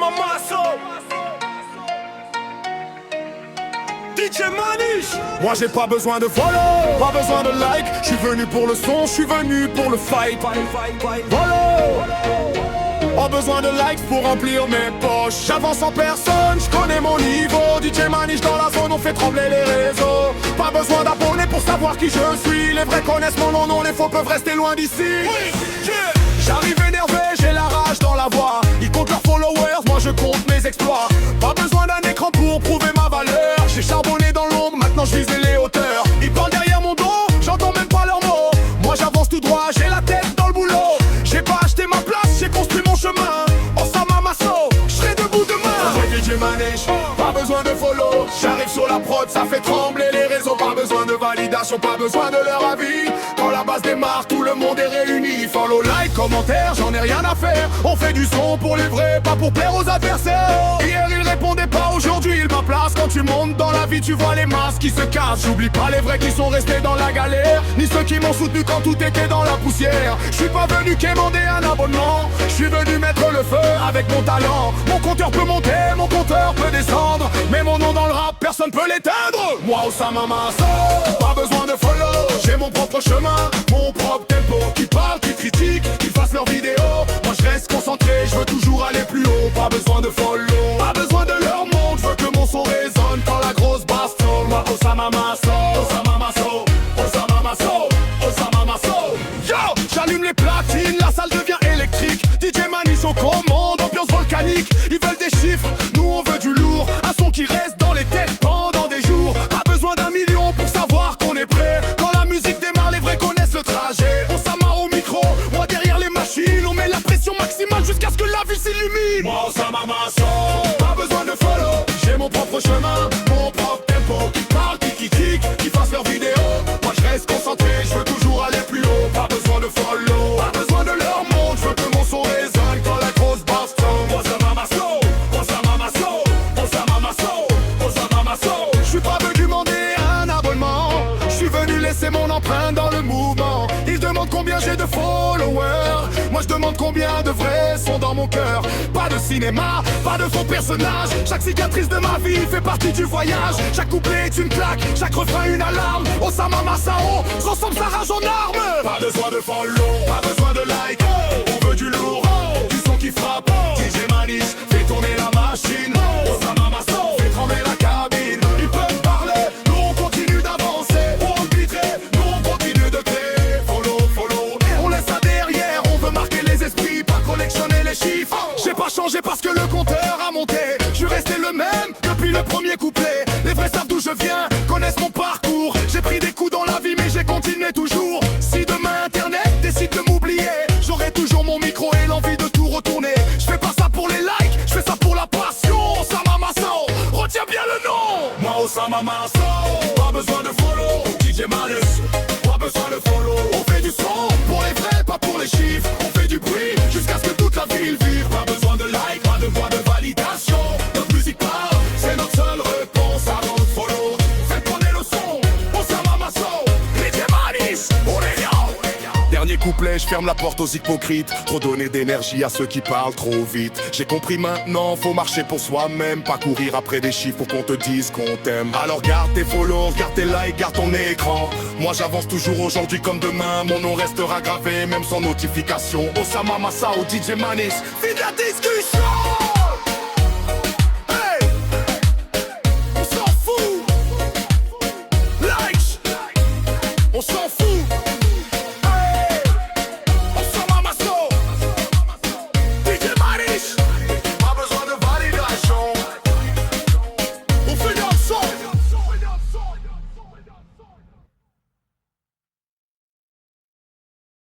Osama Masso, DJ Manish. Moi j'ai pas besoin de follow, pas besoin de like. Je suis venu pour le son, je suis venu pour le fight. Follow. Pas besoin de likes pour remplir mes poches. J'avance en personne, je connais mon niveau. DJ Manish dans la zone, on fait trembler les réseaux. Pas besoin d'abonnés pour savoir qui je suis. Les vrais connaissent mon nom, non les faux peuvent rester loin d'ici. J'arrive énervé, j'ai la rage dans la voix. Ils comptent leurs followers, moi je compte mes exploits. Pas besoin d'un écran pour prouver ma valeur. J'ai charbonné dans l'ombre, maintenant je visais les hauteurs. Ils parlent derrière mon dos, j'entends même pas leurs mots. Moi j'avance tout droit, j'ai la tête dans le boulot. J'ai pas acheté ma place, j'ai construit mon chemin. Osama Masso, je serai debout demain. J'ai DJ Manish, pas besoin de follow. J'arrive sur la prod, ça fait trembler les réseaux. Pas besoin de validation, pas besoin de leur avis. Quand la base démarre, tout le monde est réuni. Follow, like, commentaire, j'en ai rien à faire. On fait du son pour les vrais, pas pour plaire aux adversaires. Hier il répondait pas, aujourd'hui il m'a place. Quand tu montes dans la vie, tu vois les masses qui se cassent. J'oublie pas les vrais qui sont restés dans la galère, ni ceux qui m'ont soutenu quand tout était dans la poussière. Je suis pas venu quémander un abonnement, je suis venu mettre le feu avec mon talent. Mon compteur peut monter, mon compteur peut descendre, mais mon nom dans le rap, personne peut l'éteindre. Moi Osama Masso, pas besoin de follow. J'ai mon propre chemin, mon propre tempo. Qui parle, qui critique, qui fassent leurs vidéos. Moi je reste concentré, je veux toujours aller plus haut. Pas besoin de follow, pas besoin de leur monde. Je veux que mon son résonne quand la grosse basse tourne. Moi Osama Masso, Osama Masso, Osama Masso, Osama Masso. Yo, j'allume les platines, la salle devient électrique. DJ Manish aux commandes, ambiance volcanique. Ils veulent des chiffres, nous on veut du lourd. Un son qui reste dans les têtes pendant des jours. Pas besoin d'un million pour savoir qu'on est prêt. Quand la musique démarre, les vrais connaissent le trajet. Osama au micro, moi derrière les machines. On met la pression maximale jusqu'à ce que la vue s'illumine. Moi Osama Masso, pas besoin de follow. J'ai mon propre chemin, mon propre tempo. Qui parle, qui critique, qui fassent leurs vidéos. Moi je reste concentré, je veux toujours aller plus haut. Pas besoin de follow, pas besoin de leur monde. Je veux que mon son résonne quand la grosse basse tombe. Osama Masso, Osama Masso, Osama Masso, Osama Masso. Je suis pas venu demander un abonnement, je suis venu laisser mon empreinte dans le mouvement. Ils demandent combien j'ai de followers, moi je demande combien de vrais sont dans mon cœur. Pas de cinéma, pas de faux personnages. Chaque cicatrice de ma vie fait partie du voyage. Chaque couplet est une claque, chaque refrain une alarme. Osama Massao transforme sa rage en arme. Pas besoin de follow, pas besoin de like. On veut du lourd, du son qui frappe. DJ Manish fait tourner la machine. Osama Masso fait trembler la cabine. Ils peuvent parler, nous on continue d'avancer. Pour arbitrer, nous on continue de créer. Follow, follow, on laisse ça derrière. On veut marquer les esprits, pas collectionner les chiffres. J'ai pas changé parce que le compteur a monté. Je suis resté le même depuis le premier couplet. Les vrais savent d'où je viens, connaissent mon parcours. J'ai pris des coups dans la vie mais j'ai continué toujours. Si demain internet décide de m'oublier, j'aurai toujours mon micro et l'envie de tout retourner. Je fais pas ça pour les likes, je fais ça pour la passion. Osama Masso, retiens bien le nom. Moi Osama Masso, pas besoin de follow. DJ Manish, pas besoin de follow. On fait du son pour les vrais, pas pour les chiffres. On fait du bruit jusqu'à ce que toute la ville vive. Pas besoin de like, pas de voix de validation. Notre musique parle, c'est notre seule réponse. Avant de follow, faites tourner le son. Osama Masso, DJ Manish, on est bien. Dernier couplet, je ferme la porte aux hypocrites. Trop donner d'énergie à ceux qui parlent trop vite. J'ai compris maintenant, faut marcher pour soi-même. Pas courir après des chiffres pour qu'on te dise qu'on t'aime. Alors garde tes follow, garde tes likes, garde ton écran. Moi j'avance toujours aujourd'hui comme demain. Mon nom restera gravé même sans notification. Osama Massao, DJ Manish, fais de la discussion.